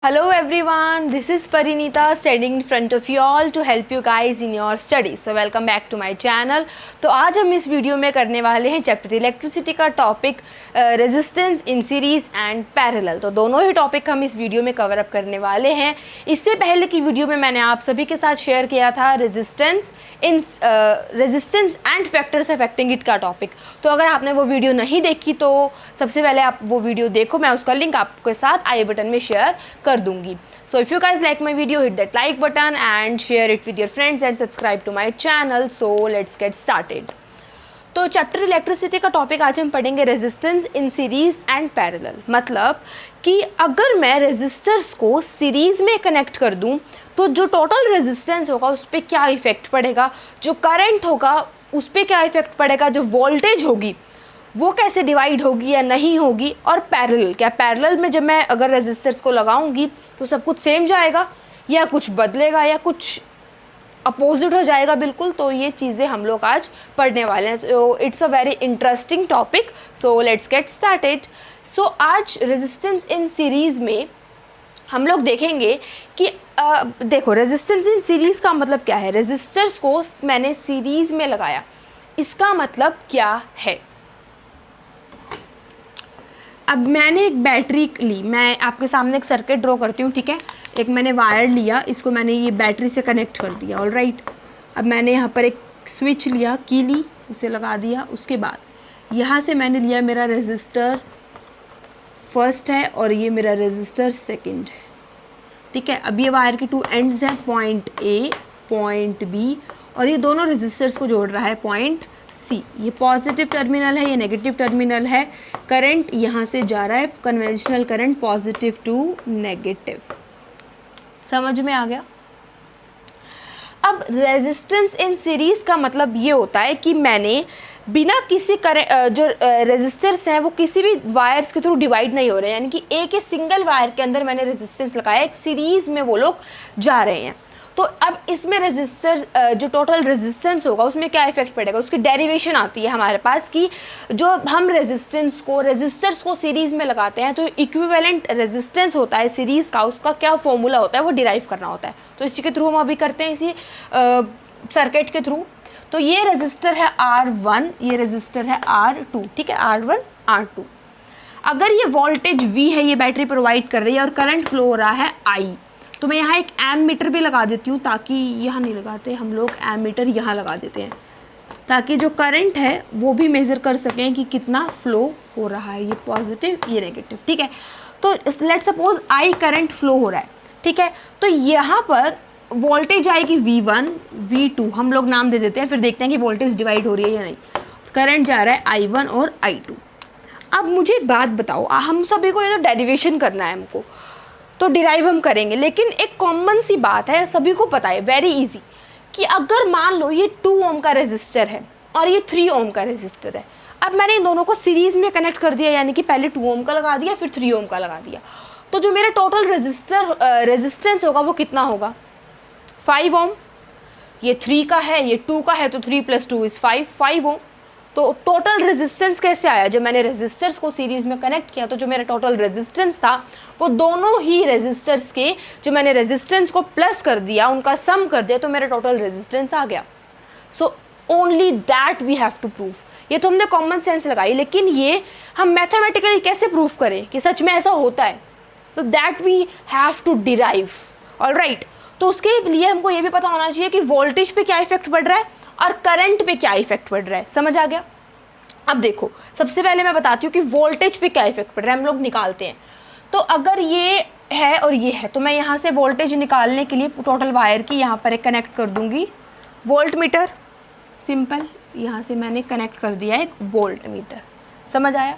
Hello everyone, this is Parinita standing in front of you all to help you guys in your studies. So welcome back to my channel. तो आज हम इस video में करने वाले हैं chapter electricity का topic resistance in series and parallel. तो दोनों ही टॉपिक हम इस वीडियो में कवर अप करने वाले हैं। इससे पहले की वीडियो में मैंने आप सभी के साथ शेयर किया था resistance and factors affecting it का टॉपिक। तो अगर आपने वो वीडियो नहीं देखी तो सबसे पहले आप वो वीडियो देखो, मैं उसका लिंक आपके साथ आई बटन में शेयर कर दूंगी। So if you guys like my video, hit that like button and share it with your friends and subscribe to my channel. So let's get started. तो चैप्टर इलेक्ट्रिसिटी का topic आज हम पढ़ेंगे resistance in series and parallel. मतलब कि अगर मैं resistors को सीरीज में कनेक्ट कर दूं तो जो टोटल रेजिस्टेंस होगा उस पर क्या इफेक्ट पड़ेगा, जो करंट होगा उस पर क्या इफेक्ट पड़ेगा, जो वोल्टेज होगी वो कैसे डिवाइड होगी या नहीं होगी, और पैरेलल क्या पैरेलल में जब मैं अगर रेजिस्टर्स को लगाऊंगी तो सब कुछ सेम जाएगा या कुछ बदलेगा या कुछ अपोजिट हो जाएगा बिल्कुल। तो ये चीज़ें हम लोग आज पढ़ने वाले हैं। So it's a very interesting topic. So let's get started. So आज रेजिस्टेंस इन सीरीज़ में हम लोग देखेंगे कि देखो रेजिस्टेंस इन सीरीज़ का मतलब क्या है। रेजिस्टर्स को मैंने सीरीज़ में लगाया, इसका मतलब क्या है। अब मैंने एक बैटरी ली, मैं आपके सामने एक सर्किट ड्रॉ करती हूँ, ठीक है। एक मैंने वायर लिया, इसको मैंने ये बैटरी से कनेक्ट कर दिया, ऑल राइट। अब मैंने यहाँ पर एक स्विच लिया, की ली, उसे लगा दिया। उसके बाद यहाँ से मैंने लिया मेरा रेजिस्टर फर्स्ट है और ये मेरा रेजिस्टर सेकंड है, ठीक है। अब ये वायर के टू एंड्स हैं, पॉइंट ए पॉइंट बी, और ये दोनों रेजिस्टर्स को जोड़ रहा है पॉइंट सी। ये पॉजिटिव टर्मिनल है, ये नेगेटिव टर्मिनल है। करंट यहाँ से जा रहा है, conventional current positive to negative. समझ में आ गया। अब रेजिस्टेंस इन सीरीज का मतलब ये होता है कि मैंने बिना किसी जो रेजिस्टर्स हैं वो किसी भी वायर्स के थ्रू डिवाइड नहीं हो रहे हैं, यानी कि एक ही सिंगल वायर के अंदर मैंने रेजिस्टेंस लगाया, एक सीरीज में वो लोग जा रहे हैं। तो अब इसमें रेजिस्टर जो टोटल रेजिस्टेंस होगा उसमें क्या इफेक्ट पड़ेगा, उसकी डेरिवेशन आती है हमारे पास कि जो हम रेजिस्टर्स को सीरीज़ में लगाते हैं तो इक्विवेलेंट रेजिस्टेंस होता है सीरीज़ का, उसका क्या फॉर्मूला होता है वो डिराइव करना होता है। तो इसी के थ्रू हम अभी करते हैं, इसी सर्किट के थ्रू। तो ये रेजिस्टर है R1, ये रेजिस्टर है R2, ठीक है, R1 R2। अगर ये वोल्टेज V है, ये बैटरी प्रोवाइड कर रही है और करंट फ्लो हो रहा है I, तो मैं यहाँ एक एम मीटर भी लगा देती हूँ, ताकि यहाँ नहीं लगाते हम लोग, एम मीटर यहाँ लगा देते हैं ताकि जो करंट है वो भी मेज़र कर सकें कि कितना फ्लो हो रहा है, ये पॉजिटिव ये नेगेटिव, ठीक है। तो let's suppose I current flow हो रहा है, ठीक है। तो यहाँ पर वोल्टेज आएगी V1 V2, हम लोग नाम दे देते हैं, फिर देखते हैं कि वोल्टेज डिवाइड हो रही है या नहीं। करंट जा रहा है I1 और I2। अब मुझे एक बात बताओ, हम सभी को ये तो डेरिवेशन करना है हमको, तो डिराइव हम करेंगे, लेकिन एक कॉमन सी बात है, सभी को पता है, वेरी इजी, कि अगर मान लो ये 2 ओम का रेजिस्टर है और ये 3 ओम का रेजिस्टर है। अब मैंने इन दोनों को सीरीज़ में कनेक्ट कर दिया, यानी कि पहले 2 ओम का लगा दिया फिर 3 ओम का लगा दिया। तो जो मेरा टोटल रेजिस्टेंस होगा वो कितना होगा, 5 ओम। ये 3 का है, ये 2 का है, तो 3 + 2 = 5 ओम। तो टोटल रेजिस्टेंस कैसे आया, जब मैंने रेजिस्टर्स को सीरीज़ में कनेक्ट किया तो जो मेरा टोटल रेजिस्टेंस था वो दोनों ही रेजिस्टर्स के जो मैंने रेजिस्टेंस को प्लस कर दिया उनका सम कर दिया, तो मेरा टोटल रेजिस्टेंस आ गया। So only that we have to prove. ये तो हमने कॉमन सेंस लगाई, लेकिन ये हम मैथमेटिकली कैसे प्रूव करें कि सच में ऐसा होता है, तो that we have to derive, all right. तो उसके लिए हमको ये भी पता होना चाहिए कि वोल्टेज पे क्या इफेक्ट पड़ रहा है और करंट पे क्या इफेक्ट पड़ रहा है। समझ आ गया। अब देखो, सबसे पहले मैं बताती हूँ कि वोल्टेज पे क्या इफेक्ट पड़ रहा है, हम लोग निकालते हैं। तो अगर ये है और ये है, तो मैं यहाँ से वोल्टेज निकालने के लिए टोटल वायर की यहाँ पर एक कनेक्ट कर दूँगी वोल्ट मीटर, सिंपल। यहाँ से मैंने कनेक्ट कर दिया एक वोल्ट मीटर, समझ आया।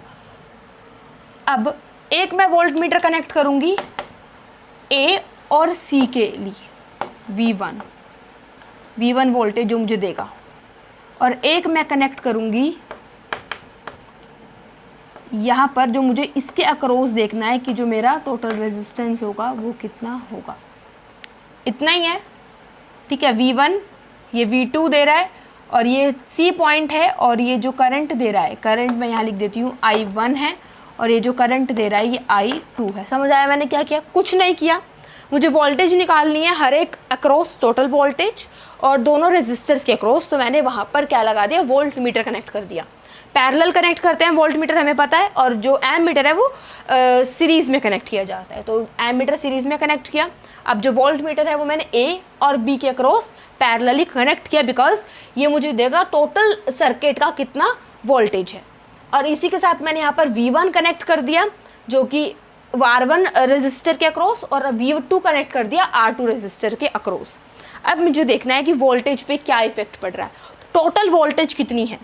अब एक मैं वोल्ट मीटर कनेक्ट करूँगी A और C के लिए, V1 वोल्टेज जो मुझे देगा, और एक मैं कनेक्ट करूँगी यहाँ पर जो मुझे इसके अक्रॉस देखना है कि जो मेरा टोटल रेजिस्टेंस होगा वो कितना होगा। इतना ही है, ठीक है। V1 ये V2 दे रहा है और ये C पॉइंट है, और ये जो करंट दे रहा है, करंट मैं यहाँ लिख देती हूँ I1 है और ये जो करंट दे रहा है ये I2 है। समझ आया मैंने क्या किया? कुछ नहीं किया, मुझे वोल्टेज निकालनी है हर एक अक्रॉस टोटल वोल्टेज और दोनों रेजिस्टर्स के अक्रॉस। तो मैंने वहाँ पर क्या लगा दिया, वोल्ट मीटर कनेक्ट कर दिया। पैरेलल कनेक्ट करते हैं वोल्ट मीटर, हमें पता है, और जो एम मीटर है वो सीरीज़ में कनेक्ट किया जाता है। तो एम मीटर सीरीज़ में कनेक्ट किया। अब जो वोल्ट मीटर है वो मैंने ए और बी के अक्रॉस पैरेलली कनेक्ट किया, बिकॉज ये मुझे देगा टोटल सर्किट का कितना वोल्टेज है। और इसी के साथ मैंने यहाँ पर V1 कनेक्ट कर दिया जो कि R1 रेजिस्टर के अक्रॉस, और V2 कनेक्ट कर दिया R2 रेजिस्टर के अक्रॉस। अब मुझे देखना है कि वोल्टेज पे क्या इफेक्ट पड़ रहा है, टोटल वोल्टेज कितनी है।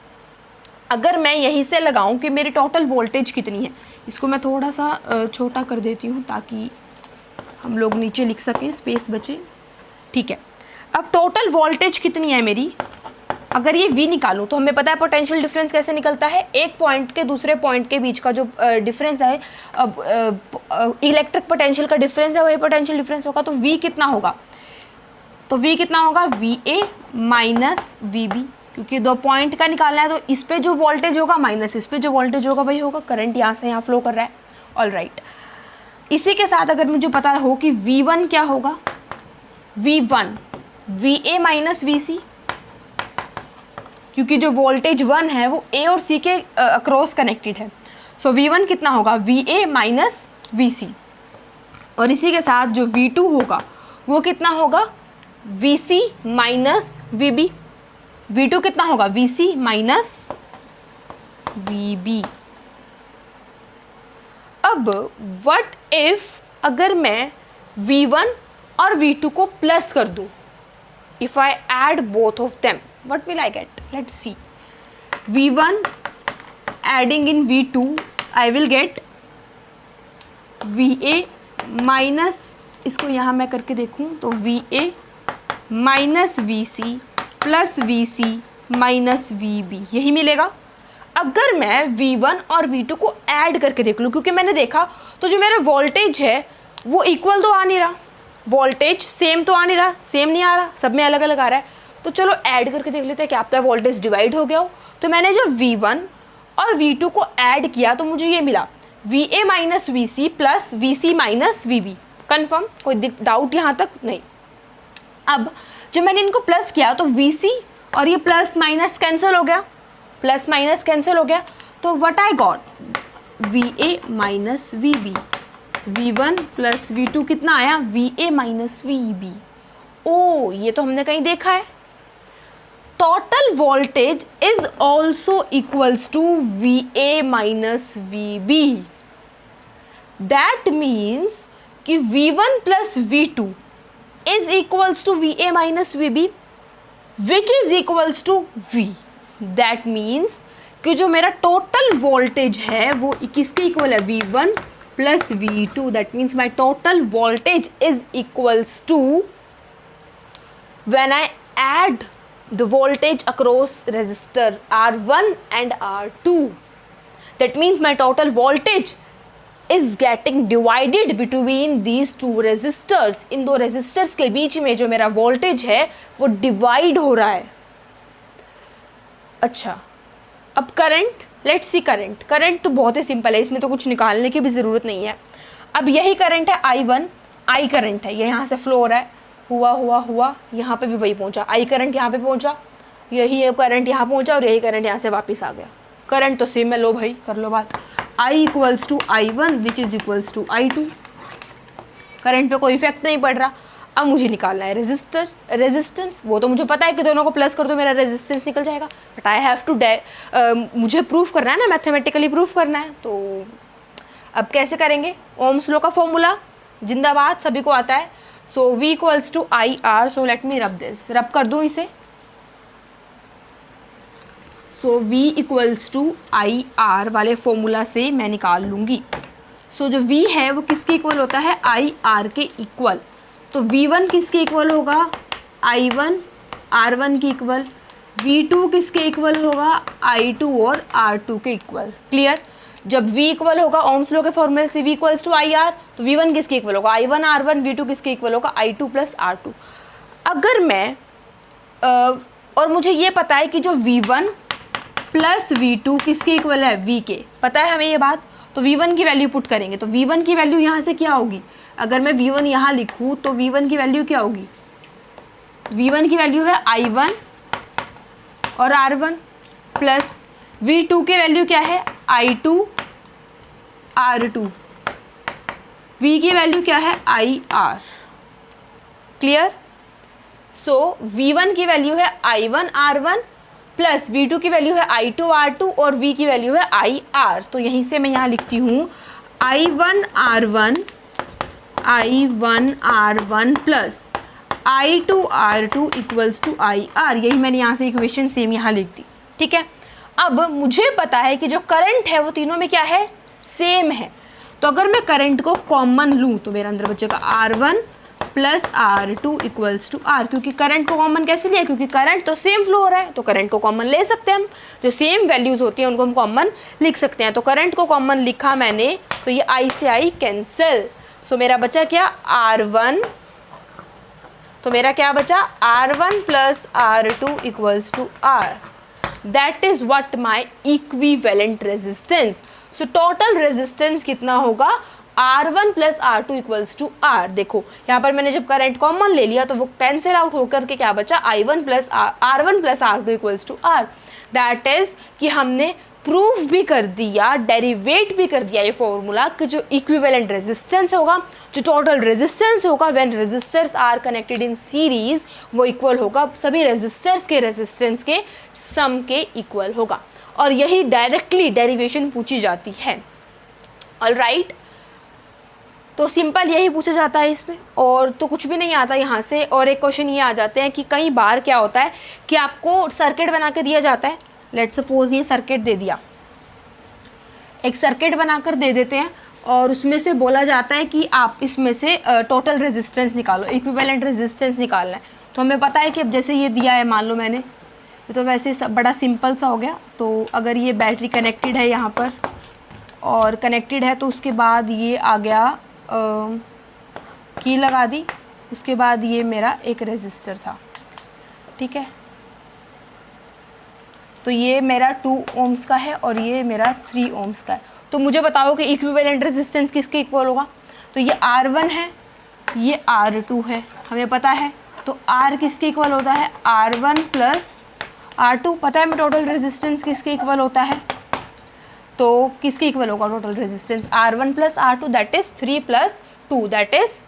अगर मैं यहीं से लगाऊं कि मेरी टोटल वोल्टेज कितनी है, इसको मैं थोड़ा सा छोटा कर देती हूँ ताकि हम लोग नीचे लिख सकें, स्पेस बचे। ठीक है, अब टोटल वोल्टेज कितनी है मेरी, अगर ये V निकालूं तो हमें पता है पोटेंशियल डिफरेंस कैसे निकलता है, एक पॉइंट के दूसरे पॉइंट के बीच का जो डिफरेंस है, इलेक्ट्रिक पोटेंशियल का डिफरेंस है, वही पोटेंशियल डिफरेंस होगा। तो V कितना होगा, तो V कितना होगा, VA माइनस VB, क्योंकि दो पॉइंट का निकालना है। तो इस पे जो वोल्टेज होगा माइनस इस पे जो वोल्टेज होगा वही होगा। करंट यहाँ से यहाँ फ्लो कर रहा है। ऑल राइट, इसी के साथ अगर मुझे पता हो कि V1 क्या होगा, V1 VA माइनस VC, क्योंकि जो वोल्टेज 1 है वो A और C के अक्रॉस कनेक्टेड है। सो V1 कितना होगा, VA माइनस VC, और इसी के साथ जो V2 होगा वो कितना होगा, VC माइनस VB। V2 कितना होगा, VC माइनस VB। अब व्हाट इफ अगर मैं V1 और V2 को प्लस कर दूं, if I add both of them, what will I get? Let's see. V1 adding in V2, I will get VA minus, इसको यहाँ मैं करके देखूँ तो VA minus VC plus VC minus VB, यही मिलेगा। अगर मैं V1 और V2 को ऐड करके देख लूँ, क्योंकि मैंने देखा तो जो मेरा वोल्टेज है वो इक्वल तो आ नहीं रहा, वोल्टेज सेम तो आ नहीं रहा, सेम नहीं आ रहा, सब में अलग अलग आ रहा है। तो चलो ऐड करके देख लेते हैं, क्या पता वोल्टेज डिवाइड हो गया हो। तो मैंने जब V1 और V2 को ऐड किया तो मुझे ये मिला VA minus VC plus VC minus VB। Confirm, कोई डाउट यहाँ तक नहीं। अब जब मैंने इनको प्लस किया तो VC और ये प्लस माइनस कैंसिल हो गया, प्लस माइनस कैंसिल हो गया। तो what I got, VA minus VB, V1 प्लस V2 कितना आया, VA माइनस VB। ओ, ये तो हमने कहीं देखा है। Total voltage is also equals to VA minus VB। That means कि V1 प्लस V2 is equals to VA minus VB, which is equals to V. That means कि जो मेरा टोटल वोल्टेज है वो किसके इक्वल है, V1 प्लस V2। That means my total voltage is equals to, when I add the voltage across resistor R1 and R2, that means my total voltage is getting divided between these two resistors। इन दो resistors के बीच में जो मेरा voltage है वो divide हो रहा है। अच्छा, अब current, let's see current। current तो बहुत ही सिंपल है, इसमें तो कुछ निकालने की भी ज़रूरत नहीं है। अब यही current है I1, I current है, ये यहाँ से flow हो रहा है, हुआ यहाँ पे भी वही पहुँचा, I current यहाँ पे पहुँचा, यही current यहाँ पहुँचा और यही current यहाँ से वापस आ गया। करंट तो सेम है, लो भाई कर लो बात। I equals to I1 which is equals to I2। Current पे कोई इफेक्ट नहीं पड़ रहा। अब मुझे निकालना है रेजिस्टेंस। वो तो मुझे पता है कि दोनों को प्लस कर दो मेरा रेजिस्टेंस निकल जाएगा, बट आई हैव टू मुझे प्रूफ करना है ना, मैथमेटिकली प्रूफ करना है। तो अब कैसे करेंगे, ओम्स लॉ का फॉर्मूला जिंदाबाद, सभी को आता है। So V equals to IR। So let me rub this, rub कर दूँ इसे। So V equals to IR वाले फॉर्मूला से मैं निकाल लूँगी। सो जो V है वो किसके इक्वल होता है, IR के इक्वल। तो V1 किसके इक्वल होगा, I1 R1 के इक्वल। V2 किसके इक्वल होगा, I2 और R2 के इक्वल। क्लियर। जब V इक्वल होगा ओम्स लॉ के फॉर्मूले से V इक्वल्स टू IR, तो V1 किसके इक्वल होगा, I1 R1, V2 किसके इक्वल होगा, I2 प्लस R2। अगर मैं और मुझे ये पता है कि जो V1 प्लस V2 किसके इक्वल है, V के, पता है हमें ये बात। तो V1 की वैल्यू पुट करेंगे, तो V1 की वैल्यू यहाँ से क्या होगी, अगर मैं V1 यहाँ लिखूँ तो V1 की वैल्यू क्या होगी, V1 की वैल्यू है I1 और R1 प्लस V2 की वैल्यू क्या है I2 R2, V की वैल्यू क्या है IR। क्लियर? सो V1 की वैल्यू है I1 R1 प्लस V2 की वैल्यू है I2 R2 और V की वैल्यू है IR। तो यहीं से मैं यहाँ लिखती हूँ I1 R1 plus I2 R2 equals to IR। यही मैंने यहाँ से इक्वेशन सेम यहाँ लिख दी। ठीक है, अब मुझे पता है कि जो करंट है वो तीनों में क्या है, सेम है। तो अगर मैं करंट को कॉमन लूँ तो मेरे अंदर बचेगा R1 plus R2 equals to R, क्योंकि करंट को कॉमन कैसे लिया, क्योंकि करंट तो सेम फ्लो हो रहा है, तो करंट को कॉमन ले सकते हैं हम, जो सेम वैल्यूज़ होती हैं उनको हम कॉमन लिख सकते हैं। तो करंट को कॉमन लिखा मैंने, तो ये I से I कैंसिल, सो मेरा बचा क्या R1, तो मेरा क्या बचा R1 plus R2 equals to R। That is what my equivalent resistance. So total resistance कितना होगा, R1 plus R2 equals to R। देखो यहाँ पर मैंने जब करंट कॉमन ले लिया तो वो कैंसिल आउट होकर के क्या बचा, R1 plus R2 equals to R। That is कि हमने प्रूव भी कर दिया, डेरिवेट भी कर दिया ये फॉर्मूला कि जो इक्विवेलेंट रेजिस्टेंस होगा, जो टोटल रेजिस्टेंस होगा when resistors are connected in series, वो इक्वल होगा सभी रेजिस्टर्स के रेजिस्टेंस के सम के इक्वल होगा। और यही डायरेक्टली डेरिवेशन पूछी जाती है। ऑलराइट, तो सिंपल यही पूछा जाता है इसमें, और तो कुछ भी नहीं आता यहाँ से। और एक क्वेश्चन ये आ जाते हैं कि कई बार क्या होता है कि आपको सर्किट बना के दिया जाता है, लेट्स सपोज ये सर्किट दे दिया, एक सर्किट बनाकर दे देते हैं और उसमें से बोला जाता है कि आप इसमें से टोटल रेजिस्टेंस निकालो, इक्विवेलेंट रेजिस्टेंस निकालना है। तो हमें पता है कि अब जैसे ये दिया है, मान लो मैंने, तो वैसे बड़ा सिंपल सा हो गया। तो अगर ये बैटरी कनेक्टेड है यहाँ पर और कनेक्टेड है, तो उसके बाद ये आ गया की लगा दी, उसके बाद ये मेरा एक रेजिस्टर था। ठीक है, तो ये मेरा 2 ओम्स का है और ये मेरा 3 ओम्स का है। तो मुझे बताओ कि इक्विवेलेंट रेजिस्टेंस किसके इक्वल होगा। तो ये R1 है, ये R2 है, हमें पता है। तो R किसके इक्वल होता है, R1 प्लस R2। पता है मैं टोटल रेजिस्टेंस किसके इक्वल होता है, तो किसके इक्वल होगा total resistance, R1 plus R2, that is 3 plus 2, that is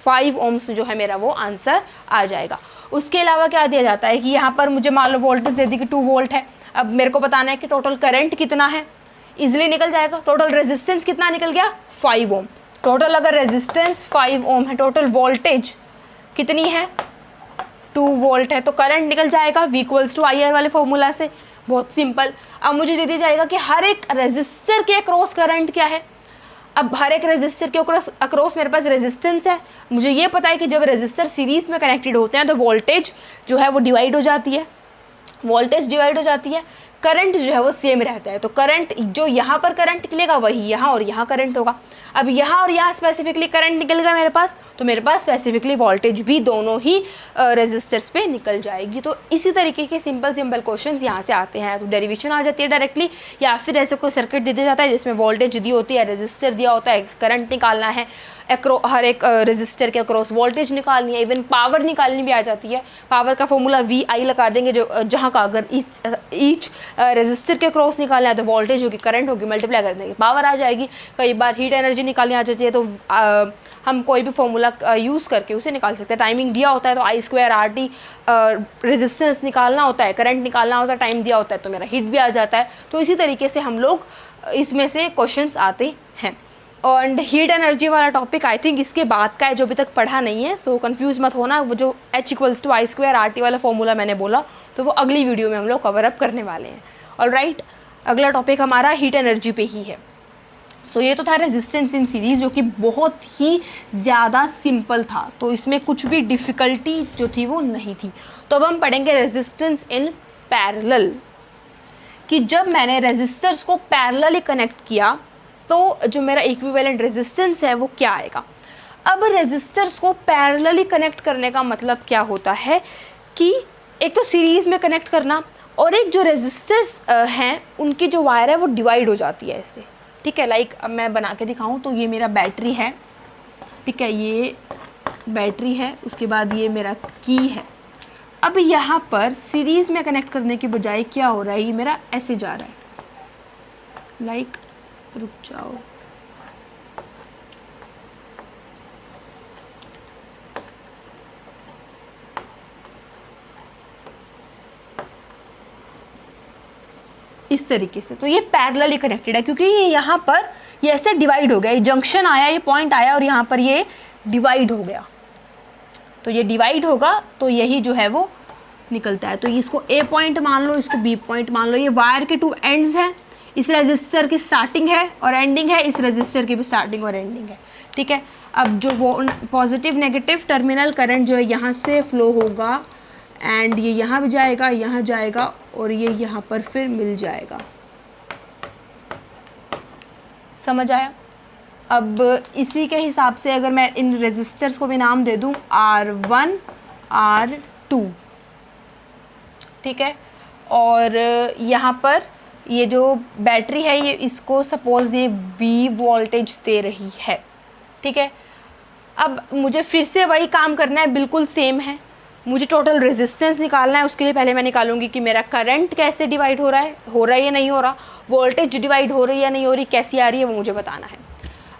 5 ohms जो है मेरा वो आंसर आ जाएगा। उसके अलावा क्या दिया जाता है कि यहाँ पर मुझे मान लो वोल्टेज दे दी कि 2 वोल्ट है। अब मेरे को बताना है कि टोटल करंट कितना है, इजीली निकल जाएगा। टोटल रेजिस्टेंस कितना निकल गया, 5 ओम। टोटल अगर रेजिस्टेंस 5 ओम है, टोटल वोल्टेज कितनी है, 2 वोल्ट है, तो करंट निकल जाएगा V इक्वल्स टू IR वाले फॉर्मूला से। बहुत सिंपल। अब मुझे दे दिया जाएगा कि हर एक रेजिस्टर के अक्रॉस करंट क्या है। अब हर एक रेजिस्टर के अक्रॉस मेरे पास रेजिस्टेंस है। मुझे ये पता है कि जब रेजिस्टर सीरीज़ में कनेक्टेड होते हैं तो वोल्टेज जो है वो डिवाइड हो जाती है, वोल्टेज डिवाइड हो जाती है, करंट जो है वो सेम रहता है। तो करंट जो यहाँ पर करंट निकलेगा वही यहाँ और यहाँ करंट होगा। अब यहाँ और यहाँ स्पेसिफिकली करंट निकलेगा मेरे पास, तो मेरे पास स्पेसिफिकली वोल्टेज भी दोनों ही रेजिस्टर्स पे निकल जाएगी। तो इसी तरीके के सिंपल क्वेश्चंस यहाँ से आते हैं। तो डेरिवेशन आ जाती है डायरेक्टली, या फिर ऐसे कोई सर्किट दे दिया जाता है जिसमें वोल्टेज दी होती है, रेजिस्टर दिया होता है, करंट निकालना है, हर एक रेजिस्टर के अक्रॉस वोल्टेज निकालनी है, इवन पावर निकालनी भी आ जाती है। पावर का फॉर्मूला VI लगा देंगे, जो जहाँ का अगर ईच रेजिस्टर के अक्रॉस निकालना है तो वोल्टेज होगी, करंट होगी, मल्टीप्लाई कर देंगे, पावर आ जाएगी। कई बार हीट एनर्जी निकालनी आ जाती है, तो हम कोई भी फॉर्मूला यूज़ करके उसे निकाल सकते हैं। टाइमिंग दिया होता है तो I2RT रेजिस्टेंस निकालना होता है, करंट निकालना होता है, टाइम दिया होता है तो मेरा हीट भी आ जाता है। तो इसी तरीके से हम लोग इसमें से क्वेश्चंस आते हैं। और हीट एनर्जी वाला टॉपिक आई थिंक इसके बाद का है, जो अभी तक पढ़ा नहीं है, सो कंफ्यूज मत होना। वो जो H इक्वल्स टू I2RT वाला फॉर्मूला मैंने बोला, तो वो अगली वीडियो में हम लोग कवर अप करने वाले हैं। ऑलराइट, अगला टॉपिक हमारा हीट एनर्जी पे ही है। सो ये तो था रेजिस्टेंस इन सीरीज़, जो कि बहुत ही ज़्यादा सिंपल था, तो इसमें कुछ भी डिफ़िकल्टी जो थी वो नहीं थी। तो अब हम पढ़ेंगे रेजिस्टेंस इन पैरेलल, कि जब मैंने रेजिस्टर्स को पैरेलली कनेक्ट किया तो जो मेरा इक्विवेलेंट रेजिस्टेंस है वो क्या आएगा। अब रेजिस्टर्स को पैरेलली कनेक्ट करने का मतलब क्या होता है कि एक तो सीरीज़ में कनेक्ट करना, और एक जो रेजिस्टर्स हैं उनकी जो वायर है वो डिवाइड हो जाती है ऐसे। ठीक है। लाइक अब मैं बना के दिखाऊं तो ये मेरा बैटरी है, ठीक है, ये बैटरी है, उसके बाद ये मेरा की है। अब यहाँ पर सीरीज़ में कनेक्ट करने के बजाय क्या हो रहा है, ये मेरा ऐसे जा रहा है। लाइक रुक जाओ, इस तरीके से। तो ये पैरेलली कनेक्टेड है क्योंकि ये यहाँ पर ये ऐसे डिवाइड हो गया, ये जंक्शन आया, ये पॉइंट आया और यहाँ पर ये डिवाइड हो गया। तो ये डिवाइड होगा तो यही जो है वो निकलता है। तो इसको ए पॉइंट मान लो, इसको बी पॉइंट मान लो। ये वायर के 2 एंड्स हैं, इस रेजिस्टर की स्टार्टिंग है और एंडिंग है, इस रेजिस्टर की भी स्टार्टिंग और एंडिंग है, ठीक है। अब जो वो पॉजिटिव नेगेटिव टर्मिनल करंट जो है यहाँ से फ्लो होगा एंड ये यहाँ भी जाएगा, यहाँ जाएगा और ये यहाँ पर फिर मिल जाएगा। समझ आया? अब इसी के हिसाब से अगर मैं इन रेजिस्टर्स को भी नाम दे दूँ R1 R2, ठीक है, और यहाँ पर ये जो बैटरी है ये इसको सपोज ये V वोल्टेज दे रही है, ठीक है। अब मुझे फिर से वही काम करना है, बिल्कुल सेम है। मुझे टोटल रेजिस्टेंस निकालना है, उसके लिए पहले मैं निकालूंगी कि मेरा करंट कैसे डिवाइड हो रहा है या नहीं हो रहा, वोल्टेज डिवाइड हो रही है या नहीं हो रही, कैसी आ रही है, वो मुझे बताना है।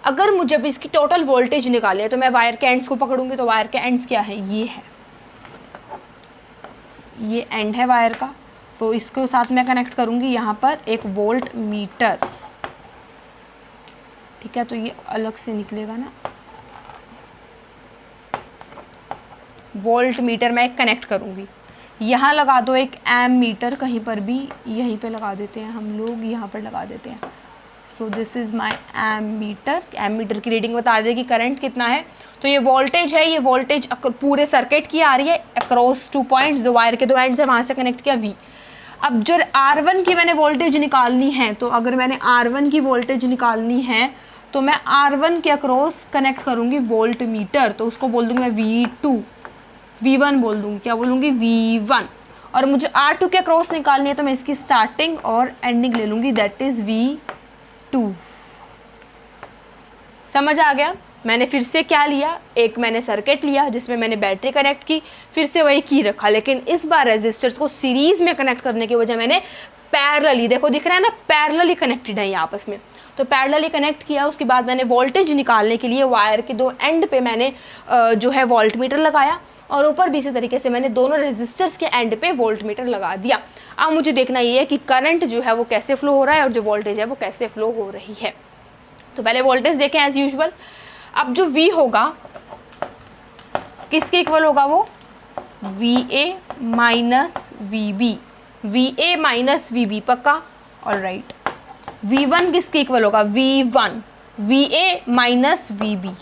अगर मुझे अब इसकी टोटल वोल्टेज निकालनी है तो मैं वायर के एंड्स को पकड़ूंगी। तो वायर के एंड्स क्या है, ये है, ये एंड है वायर का, तो इसके साथ मैं कनेक्ट करूंगी यहाँ पर एक वोल्ट मीटर, ठीक है। तो ये अलग से निकलेगा ना, वोल्ट मीटर मैं एक कनेक्ट करूंगी। यहाँ लगा दो एक एम मीटर, कहीं पर भी यहीं पे लगा देते हैं हम लोग, यहाँ पर लगा देते हैं। So this is my ammeter. Ammeter की रीडिंग बता देगी करंट कितना है। तो ये वोल्टेज है, ये वोल्टेज पूरे सर्किट की आ रही है अक्रॉस 2 पॉइंट्स, जो वायर के 2 एंड्स है वहाँ से कनेक्ट किया V। अब जो R1 की मैंने वोल्टेज निकालनी है, तो अगर मैंने R1 की वोल्टेज निकालनी है तो मैं R1 के अक्रॉस कनेक्ट करूँगी वोल्ट मीटर, तो उसको बोल दूँगी मैं V2, V1 बोल दूँगी, क्या बोलूँगी V1। और मुझे R2 के अक्रॉस निकालनी है तो मैं इसकी स्टार्टिंग और एंडिंग ले लूँगी, दैट इज़ V2। समझ आ गया? मैंने फिर से क्या लिया, एक मैंने सर्किट लिया जिसमें मैंने बैटरी कनेक्ट की, फिर से वही की रखा, लेकिन इस बार रेजिस्टर्स को सीरीज़ में कनेक्ट करने की वजह मैंने पैरेलली, देखो दिख रहा है ना, पैरेलली कनेक्टेड है ये आपस में। तो पैरेलली कनेक्ट किया, उसके बाद मैंने वोल्टेज निकालने के लिए वायर के 2 एंड पे मैंने जो है वोल्ट मीटर लगाया और ऊपर भी इसी तरीके से मैंने दोनों रेजिस्टर्स के एंड पे वोल्ट मीटर लगा दिया। अब मुझे देखना ये है कि करंट जो है वो कैसे फ्लो हो रहा है और जो वोल्टेज है वो कैसे फ्लो हो रही है। तो पहले वोल्टेज देखें एज यूजुअल। अब जो V होगा किसके इक्वल होगा, वो VA minus VB, VA minus VB, पक्का, ऑलराइट। V1 किसके इक्वल होगा, V1 VA माइनस VB,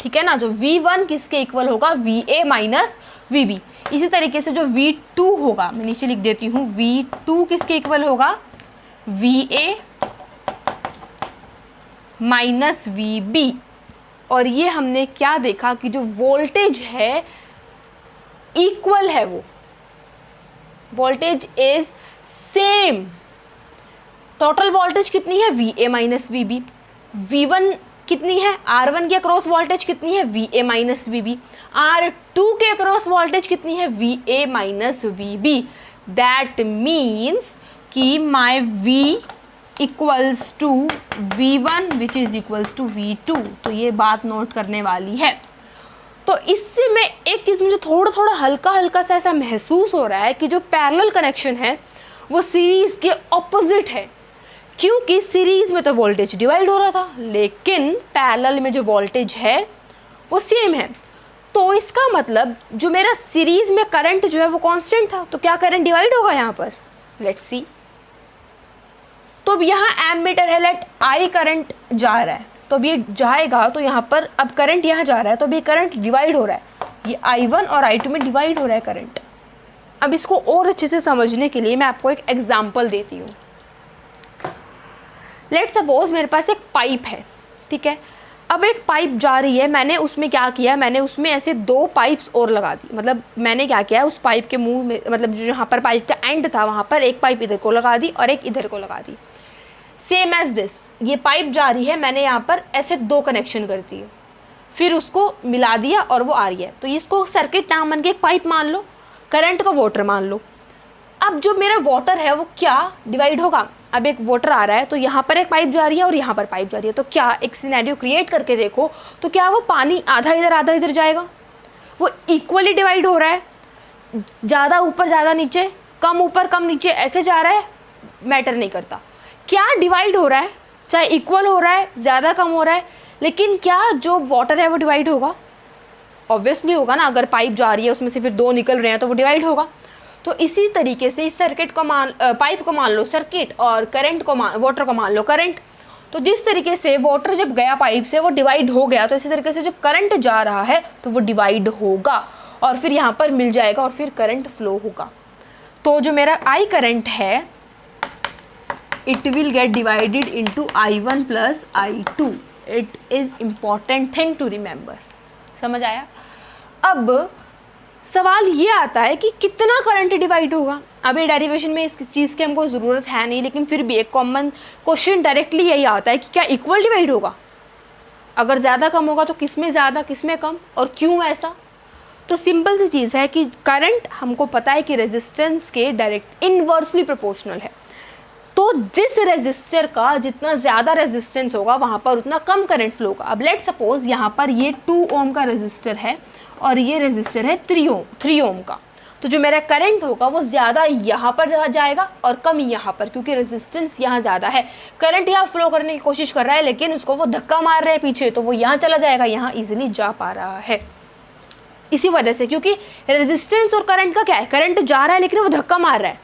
ठीक है ना। जो V1 किसके इक्वल होगा, VA माइनस VB। इसी तरीके से जो V2 होगा, मैं नीचे लिख देती हूँ, V2 किसके इक्वल होगा, VA माइनस VB। और ये हमने क्या देखा कि जो वोल्टेज है इक्वल है, वो voltage is same. Total voltage कितनी है, VA माइनस VB। V1 कितनी है, R1 के अक्रॉस वोल्टेज कितनी है, VA माइनस VB। R2 के अक्रॉस वोल्टेज कितनी है, VA minus VB। That means कि my V equals to V1 which is equals to V2। तो ये बात नोट करने वाली है। तो इससे मैं एक चीज़, मुझे थोड़ा हल्का सा ऐसा महसूस हो रहा है कि जो पैरेलल कनेक्शन है वो सीरीज़ के ऑपोजिट है, क्योंकि सीरीज़ में तो वोल्टेज डिवाइड हो रहा था लेकिन पैरेलल में जो वोल्टेज है वो सेम है। तो इसका मतलब जो मेरा सीरीज़ में करंट जो है वो कांस्टेंट था, तो क्या करंट डिवाइड होगा यहाँ पर, लेट्स सी। तो अब यहाँ एमीटर है, लेट I करंट जा रहा है, तो अब ये जाएगा तो यहाँ पर अब करंट यहाँ जा रहा है, तो अभी करंट डिवाइड हो रहा है, ये I1 और I2 में डिवाइड हो रहा है करंट। अब इसको और अच्छे से समझने के लिए मैं आपको एक एग्जांपल देती हूँ। लेट सपोज मेरे पास एक पाइप है, ठीक है। अब एक पाइप जा रही है, मैंने उसमें क्या किया, मैंने उसमें ऐसे 2 पाइप्स और लगा दी। मतलब मैंने क्या किया, उस पाइप के मुंह में, मतलब जो जहाँ पर पाइप का एंड था वहाँ पर एक पाइप इधर को लगा दी और एक इधर को लगा दी। सेम एज दिस, ये पाइप जा रही है, मैंने यहाँ पर ऐसे 2 कनेक्शन कर दिए, फिर उसको मिला दिया और वो आ रही है, तो इसको सर्किट ना मान के एक पाइप मान लो, करंट को वाटर मान लो। अब जो मेरा वाटर है वो क्या डिवाइड होगा, अब एक वाटर आ रहा है तो यहाँ पर एक पाइप जा रही है और यहाँ पर पाइप जा रही है, तो क्या एक सिनेरियो क्रिएट करके देखो, तो क्या वो पानी आधा इधर जाएगा, वो इक्वली डिवाइड हो रहा है, ज़्यादा ऊपर ज़्यादा नीचे, कम ऊपर कम नीचे ऐसे जा रहा है, मैटर नहीं करता, क्या डिवाइड हो रहा है, चाहे इक्वल हो रहा है, ज़्यादा कम हो रहा है, लेकिन क्या जो वाटर है वो डिवाइड होगा, ऑब्वियसली होगा ना, अगर पाइप जा रही है उसमें से फिर 2 निकल रहे हैं तो वो डिवाइड होगा। तो इसी तरीके से इस सर्किट को पाइप को मान लो सर्किट और करंट को वाटर को मान लो करंट। तो जिस तरीके से वाटर जब गया पाइप से वो डिवाइड हो गया, तो इसी तरीके से जब करंट जा रहा है तो वो डिवाइड होगा और फिर यहाँ पर मिल जाएगा और फिर करंट फ्लो होगा। तो जो मेरा आई करंट है it will get divided into I1 plus I2। It is important thing to remember. समझ आया? अब सवाल ये आता है कि कितना करंट डिवाइड होगा। अब ये डेरिवेशन में इस चीज़ की हमको ज़रूरत है नहीं, लेकिन फिर भी एक कॉमन क्वेश्चन डायरेक्टली यही आता है कि क्या इक्वल डिवाइड होगा, अगर ज़्यादा कम होगा तो किस में ज़्यादा किस में कम और क्यों ऐसा। तो सिंपल सी चीज़ है कि करंट हमको पता है कि रेजिस्टेंस के डायरेक्ट इनवर्सली प्रोपोर्शनल है, तो जिस रेजिस्टर का जितना ज़्यादा रेजिस्टेंस होगा वहाँ पर उतना कम करंट फ्लो होगा। अब लेट सपोज यहाँ पर ये 2 ओम का रेजिस्टर है और ये रेजिस्टर है 3 ओम का, तो जो मेरा करंट होगा वो ज़्यादा यहाँ पर जाएगा और कम यहाँ पर, क्योंकि रेजिस्टेंस यहाँ ज़्यादा है। करंट यहाँ फ्लो करने की कोशिश कर रहा है लेकिन उसको वो धक्का मार रहे हैं पीछे, तो वो यहाँ चला जाएगा, यहाँ ईजिली जा पा रहा है। इसी वजह से, क्योंकि रेजिस्टेंस और करंट का क्या है, करंट जा रहा है लेकिन वो धक्का मार रहा है।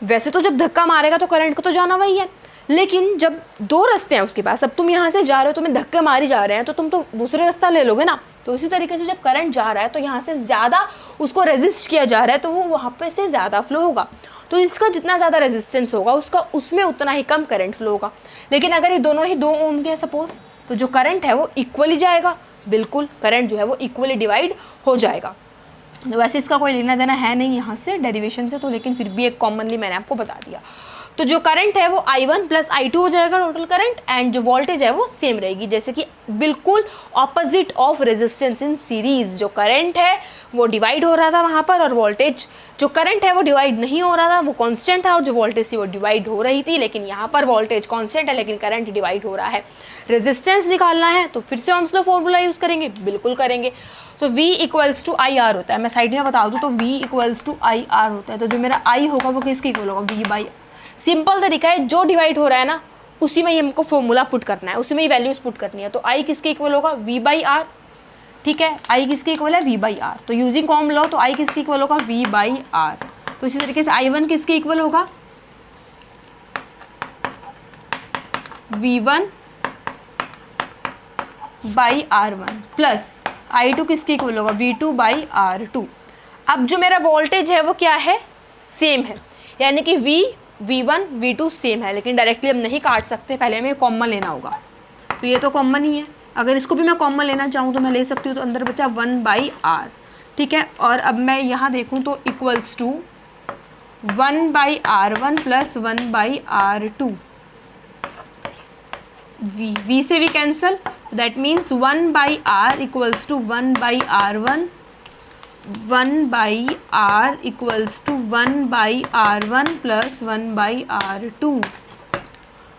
वैसे तो जब धक्का मारेगा तो करंट को तो जाना वही है, लेकिन जब 2 रास्ते हैं उसके पास, अब तुम यहाँ से जा रहे हो, तुम्हें धक्के मारी जा रहे हैं, तो तुम तो दूसरे रास्ता ले लोगे ना। तो इसी तरीके से जब करंट जा रहा है तो यहाँ से ज़्यादा उसको रेजिस्ट किया जा रहा है, तो वो वहाँ पे से ज़्यादा फ्लो होगा। तो इसका जितना ज़्यादा रेजिस्टेंस होगा उसका उसमें उतना ही कम करंट फ्लो होगा। लेकिन अगर ये दोनों ही 2 ओम के सपोज, तो जो करंट है वो इक्वली जाएगा, बिल्कुल करंट जो है वो इक्वली डिवाइड हो जाएगा। वैसे इसका कोई लेना देना है नहीं यहाँ से डेरिवेशन से, तो लेकिन फिर भी एक कॉमनली मैंने आपको बता दिया। तो जो करंट है वो I1 प्लस I2 हो जाएगा टोटल करंट, एंड जो वोल्टेज है वो सेम रहेगी, जैसे कि बिल्कुल opposite of resistance in series. जो करंट है वो डिवाइड हो रहा था वहाँ पर, और वोल्टेज जो करंट है वो डिवाइड नहीं हो रहा था, वो कांस्टेंट था, और जो वोल्टेज थी वो डिवाइड हो रही थी। लेकिन यहाँ पर वोल्टेज कांस्टेंट है लेकिन करंट डिवाइड हो रहा है। रेजिस्टेंस निकालना है तो फिर से ओम्स लॉ फॉर्मूला यूज़ करेंगे, बिल्कुल करेंगे। तो V इक्वल्स टू IR होता है, मैं साइड में बता दूँ तो V इक्वल्स टू IR होता है। तो जो मेरा I होगा वो किसके इक्वल होगा, V बाई। सिंपल तरीका है, जो डिवाइड हो रहा है ना उसी में ही हमको फॉर्मूला पुट करना है, उसी में ही वैल्यूज पुट करनी है। तो I किसके इक्वल होगा, V बाई R। ठीक है, I किसके इक्वल है, V बाई R। तो यूजिंग कॉमन लॉ तो I किसके इक्वल होगा, V बाई R। तो इसी तरीके से I1 किसके इक्वल होगा, V1 by R1 plus I2 किसके इक्वल होगा, V2 बाई R2। अब जो मेरा वोल्टेज है वो क्या है, सेम है, यानी कि V1 V2 सेम है, लेकिन डायरेक्टली हम नहीं काट सकते, पहले हमें कॉमन लेना होगा। तो ये तो कॉमन ही है, अगर इसको भी मैं कॉमन लेना चाहूँ तो मैं ले सकती हूँ। तो अंदर बचा 1 बाई R। ठीक है, और अब मैं यहाँ देखूँ तो equals to 1 by R1 plus 1 by R2। V से भी cancel, that means 1 by R equals to 1 by R1, 1 by R equals to 1 by R1 plus 1 by R2।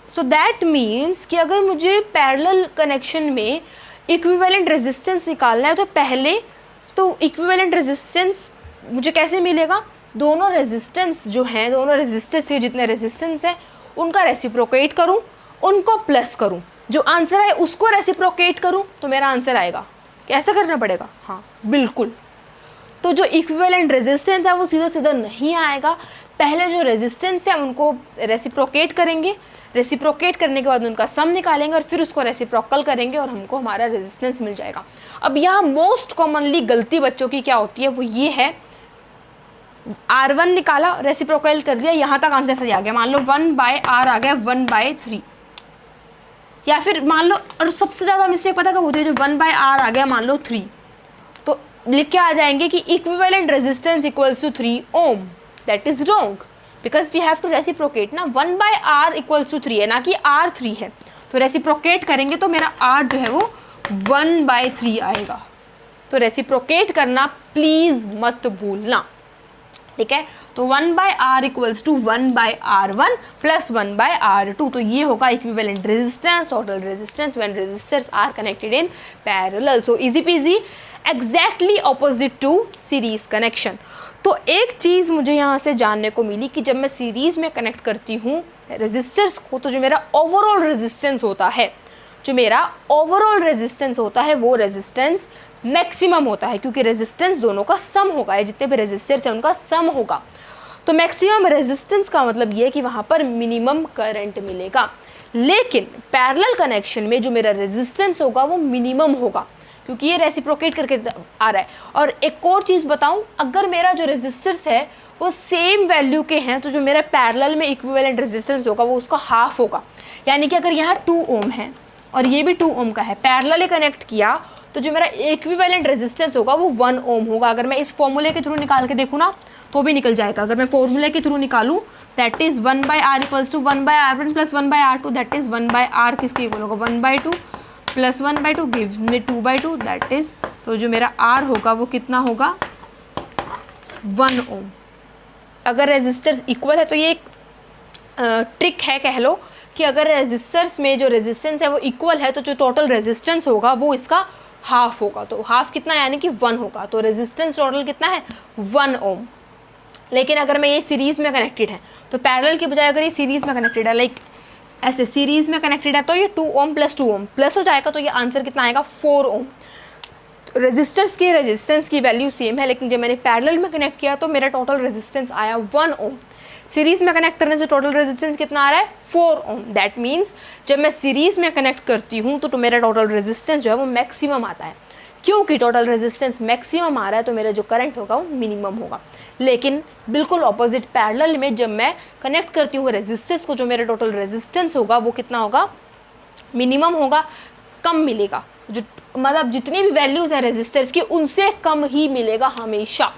So that means कि अगर मुझे पैरेलल कनेक्शन में equivalent resistance निकालना है तो पहले तो इक्विवेलेंट रेजिस्टेंस मुझे कैसे मिलेगा, दोनों रेजिस्टेंस जो हैं, दोनों रेजिस्टेंस के जितने रेजिस्टेंस हैं उनका रेसिप्रोकेट करूं, उनको प्लस करूं, जो आंसर है उसको रेसिप्रोकेट करूं तो मेरा आंसर आएगा। कैसा करना पड़ेगा, हाँ बिल्कुल। तो जो इक्विवेलेंट रेजिस्टेंस है वो सीधा सीधा नहीं आएगा, पहले जो रेजिस्टेंस है उनको रेसिप्रोकेट करेंगे, रेसिप्रोकेट करने के बाद उनका सम निकालेंगे और फिर उसको रेसिप्रोकल करेंगे और हमको हमारा रेजिस्टेंस मिल जाएगा। अब यहाँ मोस्ट कॉमनली गलती बच्चों की क्या होती है वो ये है, R1 निकाला, रेसिप्रोकल कर दिया, यहाँ तक आंसर सही आ गया, मान लो 1 बाय R आ गया 1 बाय 3, या फिर मान लो, और सबसे ज़्यादा मिस्टेक पता कब होती है, जो 1 बाय R आ गया मान लो 3, लिख के आ जाएंगे कि equivalent resistance equals to 3 ohm. That is wrong, because we have to reciprocate ना, 1/r इक्वल्स टू 3 है ना कि r 3 है, तो रेसिप्रोकेट करेंगे तो मेरा r जो है वो 1/3 आएगा। तो रेसिप्रोकेट करना प्लीज मत भूलना, ठीक है। तो 1/r equals to 1/r1 plus 1/r2, तो ये होगा equivalent resistance, total resistance when resistors are connected in parallel. So easy peasy, exactly opposite to series connection. तो एक चीज़ मुझे यहाँ से जानने को मिली कि जब मैं सीरीज़ में कनेक्ट करती हूँ रेजिस्टर्स को, तो जो मेरा ओवरऑल रेजिस्टेंस होता है, जो मेरा ओवरऑल रेजिस्टेंस होता है वो रेजिस्टेंस मैक्सिमम होता है, क्योंकि रेजिस्टेंस दोनों का सम होगा, ये जितने भी रेजिस्टर्स हैं उनका सम होगा। तो मैक्सिमम रेजिस्टेंस का मतलब ये है कि वहाँ पर मिनिमम करंट मिलेगा। लेकिन पैरेलल कनेक्शन में जो मेरा रेजिस्टेंस होगा वो मिनिमम होगा, क्योंकि ये रेसिप्रोकेट करके आ रहा है। और एक और चीज़ बताऊँ, अगर मेरा जो रेजिस्टर्स है वो सेम वैल्यू के हैं, तो जो मेरा पैरेलल में इक्विवेलेंट रेजिस्टेंस होगा वो उसका हाफ होगा। यानी कि अगर यहाँ 2 ओम है और ये भी 2 ओम का है, पैरेलली कनेक्ट किया, तो जो मेरा इक्विवेलेंट रेजिस्टेंस होगा वो 1 ओम होगा। अगर मैं इस फॉर्मूले के थ्रू निकाल के देखूँ ना तो भी निकल जाएगा। अगर मैं फॉर्मूले के थ्रू निकालूँ, that is 1/r equals to 1/r1 plus 1/r2, that is 1/r किसके इक्वल होगा 1/2 प्लस 1/2 गिव में 2/2, दैट इज़, तो जो मेरा r होगा वो कितना होगा 1 ओम। अगर रेजिस्टर्स इक्वल है तो ये एक ट्रिक है कह लो कि अगर रेजिस्टर्स में जो रेजिस्टेंस है वो इक्वल है तो जो टोटल रेजिस्टेंस होगा वो इसका हाफ होगा। तो हाफ कितना यानी कि 1 होगा। तो रेजिस्टेंस टोटल कितना है 1 ओम। लेकिन अगर मैं ये सीरीज़ में कनेक्टेड है तो पैरेलल के बजाय अगर ये सीरीज़ में कनेक्टेड है, लाइक ऐसे सीरीज़ में कनेक्टेड है, तो ये 2 ओम प्लस 2 ओम प्लस हो जाएगा, तो ये आंसर कितना आएगा 4 ओम। रेजिस्टर्स के रेजिस्टेंस की वैल्यू सेम है, लेकिन जब मैंने पैरेलल में कनेक्ट किया तो मेरा टोटल रेजिस्टेंस आया 1 ओम। सीरीज़ में कनेक्ट करने से टोटल रेजिस्टेंस कितना आ रहा है 4 ओम। दैट मीन्स जब मैं सीरीज़ में कनेक्ट करती हूँ तो मेरा टोटल रेजिस्टेंस जो है वो मैक्सिमम आता है। क्योंकि टोटल रेजिस्टेंस मैक्सिमम आ रहा है तो मेरा जो करंट होगा वो मिनिमम होगा। लेकिन बिल्कुल ऑपोजिट पैरेलल में जब मैं कनेक्ट करती हूँ रेजिस्टेंस को, जो मेरा टोटल रेजिस्टेंस होगा वो कितना होगा मिनिमम होगा, कम मिलेगा। जो मतलब जितनी भी वैल्यूज़ हैं रेजिस्टर्स की उनसे कम ही मिलेगा हमेशा,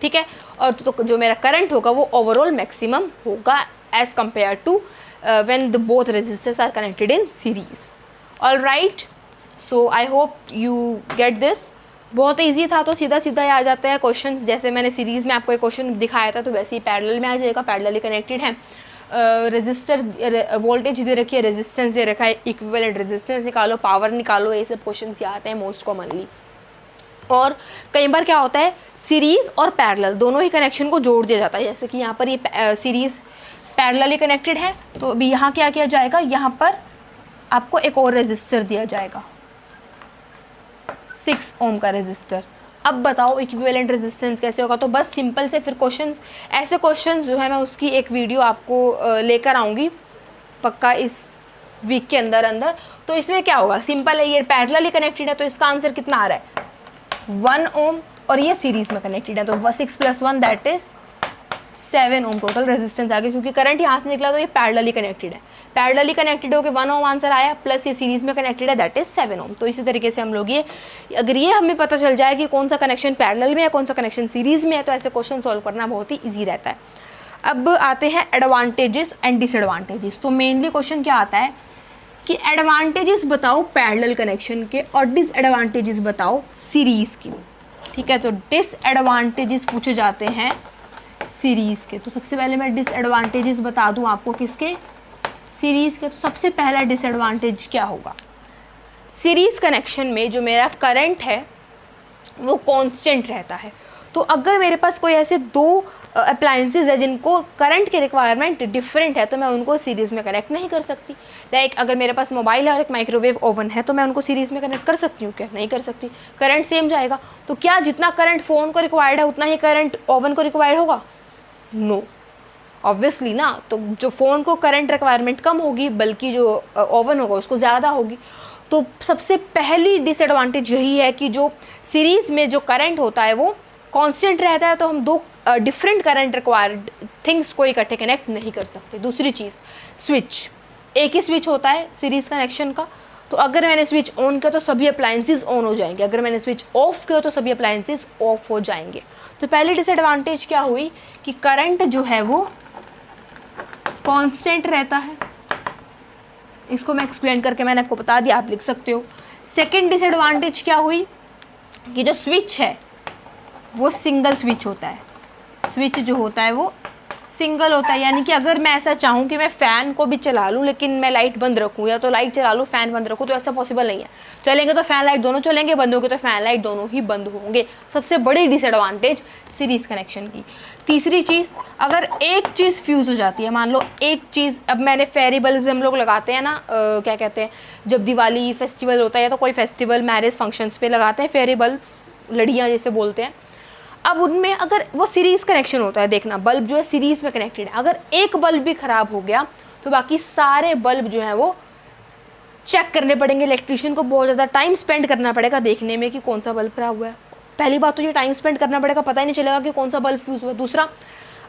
ठीक है। और तो जो मेरा करंट होगा वो ओवरऑल मैक्सिमम होगा as compared to when the both resistors are connected in series. All right, so I hope you get this. बहुत ईजी था, तो सीधा सीधा आ जाते हैं क्वेश्चंस। जैसे मैंने सीरीज़ में आपको एक क्वेश्चन दिखाया था तो वैसे ही पैरेलल में आ जाएगा, पैरेलली कनेक्टेड है। रेजिस्टर वोल्टेज दे रखी है, रेजिस्टेंस दे रखा है, इक्विवेलेंट रेजिस्टेंस निकालो, पावर निकालो, ये सब क्वेश्चन ये आते हैं मोस्ट कॉमनली। और कई बार क्या होता है सीरीज़ और पैरेलल दोनों ही कनेक्शन को जोड़ दिया जाता है। जैसे कि यहाँ पर ये सीरीज़ पैरेलली कनेक्टेड है, तो अभी यहाँ क्या किया जाएगा, यहाँ पर आपको एक और रेजिस्टर दिया जाएगा 6 ओम का रेजिस्टर। अब बताओ इक्विवेलेंट रेजिस्टेंस कैसे होगा। तो बस सिंपल से फिर क्वेश्चंस, ऐसे क्वेश्चंस जो है मैं उसकी एक वीडियो आपको लेकर आऊँगी पक्का इस वीक के अंदर। तो इसमें क्या होगा, सिंपल है, ये पैरेलली कनेक्टेड है तो इसका आंसर कितना आ रहा है 1 ओम, और ये सीरीज़ में कनेक्टेड है तो 6 + 1 that is 7 ohm total resistance आ गया। क्योंकि करंट यहाँ से निकला तो ये पैरेलली कनेक्टेड है, पैरेलली कनेक्टेड होकर 1 ओम आंसर आया, प्लस ये सीरीज़ में कनेक्टेड है दैट इज़ 7 ओम। तो इसी तरीके से हम लोग ये, अगर ये हमें पता चल जाए कि कौन सा कनेक्शन पैरेलल में है कौन सा कनेक्शन सीरीज़ में है, तो ऐसे क्वेश्चन सॉल्व करना बहुत ही ईजी रहता है। अब आते हैं एडवांटेजेस एंड डिसएडवांटेजेस। तो मेनली क्वेश्चन क्या आता है कि एडवांटेजेस बताओ पैरेलल कनेक्शन के और डिसएडवांटेजेस बताओ सीरीज़ की, ठीक है। तो डिसएडवांटेजेस पूछे जाते हैं सीरीज़ के। तो सबसे पहले मैं डिसएडवांटेजेस बता दूं आपको किसके, सीरीज़ के। तो सबसे पहला डिसएडवांटेज क्या होगा, सीरीज़ कनेक्शन में जो मेरा करंट है वो कांस्टेंट रहता है। तो अगर मेरे पास कोई ऐसे 2 अप्लायंसेज है जिनको करंट की रिक्वायरमेंट डिफरेंट है तो मैं उनको सीरीज़ में कनेक्ट नहीं कर सकती। लाइक अगर मेरे पास मोबाइल है और एक माइक्रोवेव ओवन है तो मैं उनको सीरीज़ में कनेक्ट कर सकती हूँ क्या, नहीं कर सकती, करंट सेम जाएगा। तो क्या जितना करंट फ़ोन को रिक्वायर्ड है उतना ही करंट ओवन को रिक्वायर्ड होगा, नो ऑब्वियसली ना। तो जो फ़ोन को करंट रिक्वायरमेंट कम होगी बल्कि जो ओवन होगा उसको ज़्यादा होगी। तो सबसे पहली डिसएडवांटेज यही है कि जो सीरीज़ में जो करंट होता है वो कांस्टेंट रहता है, तो हम 2 डिफरेंट करंट रिक्वायर्ड थिंग्स को इकट्ठे कनेक्ट नहीं कर सकते। दूसरी चीज़, स्विच, एक ही स्विच होता है सीरीज़ कनेक्शन का, तो अगर मैंने स्विच ऑन किया तो सभी अप्लायंसेस ऑन हो जाएंगे, अगर मैंने स्विच ऑफ किया तो सभी अप्लायंसेस ऑफ हो जाएंगे। तो पहली डिसएडवांटेज क्या हुई कि करंट जो है वो कांस्टेंट रहता है। इसको मैं एक्सप्लेन करके मैंने आपको बता दिया, आप लिख सकते हो। सेकंड डिसएडवांटेज क्या हुई कि जो स्विच है वो सिंगल स्विच होता है। स्विच जो होता है वो सिंगल होता है, यानी कि अगर मैं ऐसा चाहूँ कि मैं फ़ैन को भी चला लूँ लेकिन मैं लाइट बंद रखूँ, या तो लाइट चला लूँ फ़ैन बंद रखूँ, तो ऐसा पॉसिबल नहीं है। चलेंगे तो फ़ैन लाइट दोनों चलेंगे, बंद होंगे तो फ़ैन लाइट दोनों ही बंद होंगे। सबसे बड़ी डिसएडवांटेज सीरीज़ कनेक्शन की। तीसरी चीज़, अगर एक चीज़ फ्यूज़ हो जाती है, मान लो एक चीज़, अब मैंने फेरी बल्ब हम लोग लगाते हैं ना, क्या कहते हैं, जब दिवाली फेस्टिवल होता है या तो कोई फेस्टिवल मैरिज फंक्शंस पे लगाते हैं फेरी बल्ब्स, लड़ियाँ जैसे बोलते हैं। अब उनमें अगर वो सीरीज़ कनेक्शन होता है, देखना बल्ब जो है सीरीज़ में कनेक्टेड है, अगर एक बल्ब भी ख़राब हो गया तो बाकी सारे बल्ब जो हैं वो चेक करने पड़ेंगे। इलेक्ट्रीशियन को बहुत ज़्यादा टाइम स्पेंड करना पड़ेगा देखने में कि कौन सा बल्ब ख़राब हुआ है। पहली बात तो ये टाइम स्पेंड करना पड़ेगा, पता ही नहीं चलेगा कि कौन सा बल्ब फ्यूज़ हुआ। दूसरा,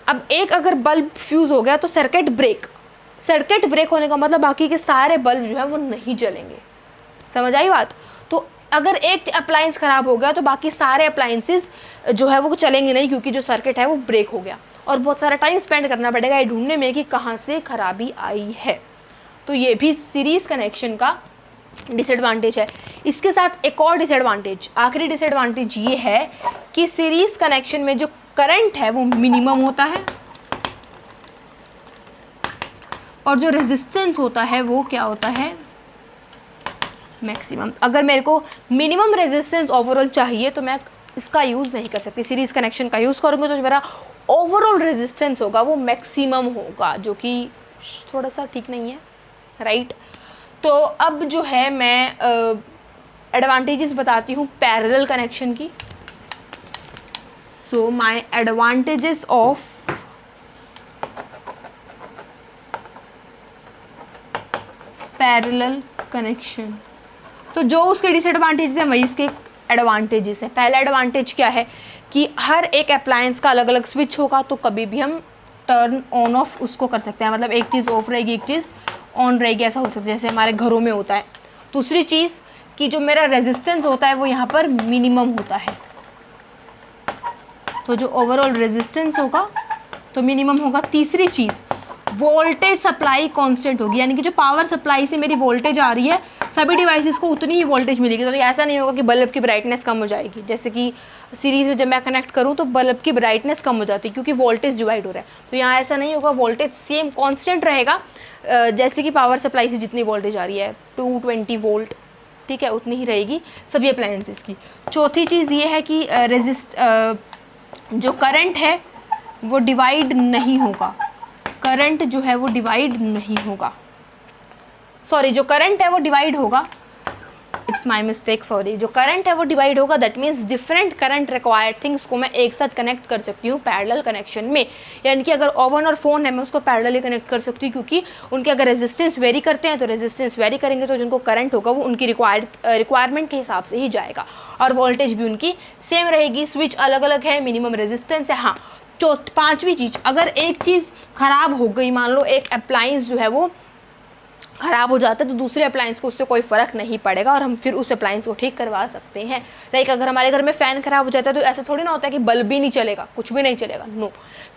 अब एक अगर बल्ब फ्यूज़ हो गया तो सर्किट ब्रेक होने का मतलब बाकी के सारे बल्ब जो है वो नहीं जलेंगे। समझ आई बात? तो अगर एक अप्लायंस ख़राब हो गया तो बाकी सारे अप्लायंसेस जो है वो चलेंगे नहीं, क्योंकि जो सर्किट है वो ब्रेक हो गया। और बहुत सारा टाइम स्पेंड करना पड़ेगा ये ढूंढने में कि कहाँ से खराबी आई है। तो ये भी सीरीज़ कनेक्शन का डिसएडवांटेज है। इसके साथ एक और डिसएडवांटेज, आखिरी डिसएडवांटेज ये है कि सीरीज़ कनेक्शन में जो करंट है वो मिनिमम होता है और जो रेजिस्टेंस होता है वो क्या होता है, मैक्सिमम। अगर मेरे को मिनिमम रेजिस्टेंस ओवरऑल चाहिए तो मैं इसका यूज़ नहीं कर सकती, सीरीज़ कनेक्शन का यूज़ करूँगी तो जो मेरा ओवरऑल रेजिस्टेंस होगा वो मैक्सिमम होगा, जो कि थोड़ा सा ठीक नहीं है, राइट। तो अब जो है मैं एडवांटेजेस बताती हूँ पैरेलल कनेक्शन की। So my advantages of parallel connection, तो जो उसके डिसएडवांटेजेस हैं वही इसके एडवांटेजेस हैं। पहला एडवांटेज क्या है कि हर एक अप्लायंस का अलग अलग स्विच होगा, तो कभी भी हम टर्न ऑन ऑफ उसको कर सकते हैं, मतलब एक चीज़ ऑफ रहेगी एक चीज़ ऑन रहेगी, ऐसा हो सकता है जैसे हमारे घरों में होता है। दूसरी चीज़ कि जो मेरा रेजिस्टेंस होता है वो यहाँ पर मिनिमम होता है, तो जो ओवरऑल रेजिस्टेंस होगा तो मिनिमम होगा। तीसरी चीज़, वोल्टेज सप्लाई कांस्टेंट होगी, यानी कि जो पावर सप्लाई से मेरी वोल्टेज आ रही है सभी डिवाइसेस को उतनी ही वोल्टेज मिलेगी। तो ऐसा नहीं होगा कि बल्ब की ब्राइटनेस कम हो जाएगी, जैसे कि सीरीज़ में जब मैं कनेक्ट करूँ तो बल्ब की ब्राइटनेस कम हो जाती है क्योंकि वोल्टेज डिवाइड हो रहा है। तो यहाँ ऐसा नहीं होगा, वोल्टेज सेम कांस्टेंट रहेगा, जैसे कि पावर सप्लाई से जितनी वोल्टेज आ रही है 220 वोल्ट, ठीक है, उतनी ही रहेगी सभी अप्लायंसेस की। चौथी चीज़ ये है कि जो करंट है वो डिवाइड नहीं होगा, करंट जो है वो डिवाइड नहीं होगा, सॉरी जो करंट है वो डिवाइड होगा, इट्स माई मिस्टेक, सॉरी, जो करंट है वो डिवाइड होगा। That means different current required things को मैं एक साथ कनेक्ट कर सकती हूँ पैरेलल कनेक्शन में। यानी कि अगर ओवन और फ़ोन है मैं उसको पैरेलली कनेक्ट कर सकती हूँ, क्योंकि उनके अगर रेजिस्टेंस वेरी करते हैं तो रेजिस्टेंस वेरी करेंगे तो जिनको करंट होगा वो उनकी रिक्वायरमेंट के हिसाब से ही जाएगा, और वोल्टेज भी उनकी सेम रहेगी। स्विच अलग अलग है, मिनिमम रेजिस्टेंस है। हाँ, पांचवी चीज़, अगर एक चीज़ ख़राब हो गई, मान लो एक अप्लायंस जो है वो ख़राब हो जाता है तो दूसरे अप्लायंस को उससे कोई फ़र्क नहीं पड़ेगा और हम फिर उस अप्लायंस को ठीक करवा सकते हैं। लाइक अगर हमारे घर में फ़ैन ख़राब हो जाता है तो ऐसा थोड़ी ना होता है कि बल्ब भी नहीं चलेगा, कुछ भी नहीं चलेगा। नो,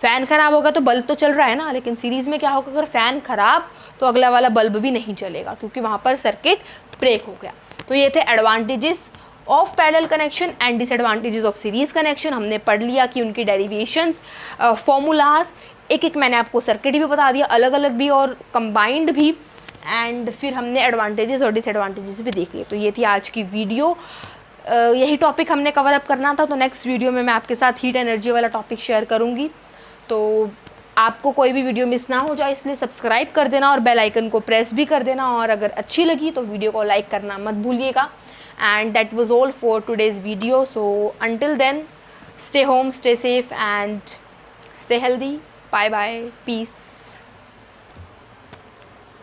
फ़ैन ख़राब होगा तो बल्ब तो चल रहा है ना, लेकिन सीरीज़ में क्या होगा, अगर फ़ैन ख़राब तो अगला वाला बल्ब भी नहीं चलेगा क्योंकि वहाँ पर सर्किट ब्रेक हो गया। तो ये थे advantages of parallel connection and disadvantages of series connection. हमने पढ़ लिया कि उनकी डेरिवेशंस, फॉर्मूलाज, एक मैंने आपको सर्किट भी बता दिया, अलग अलग भी और कंबाइंड भी, एंड फिर हमने एडवांटेजेस और डिसएडवांटेजेस भी देख लिए। तो ये थी आज की वीडियो, यही टॉपिक हमने कवर अप करना था। तो नेक्स्ट वीडियो में मैं आपके साथ हीट एनर्जी वाला टॉपिक शेयर करूँगी। तो आपको कोई भी वीडियो मिस ना हो जाए इसलिए सब्सक्राइब कर देना और बेल आइकन को प्रेस भी कर देना, और अगर अच्छी लगी तो वीडियो को लाइक करना मत भूलिएगा। And that was all for today's video. So until then, stay home, stay safe and stay healthy. Bye bye, peace.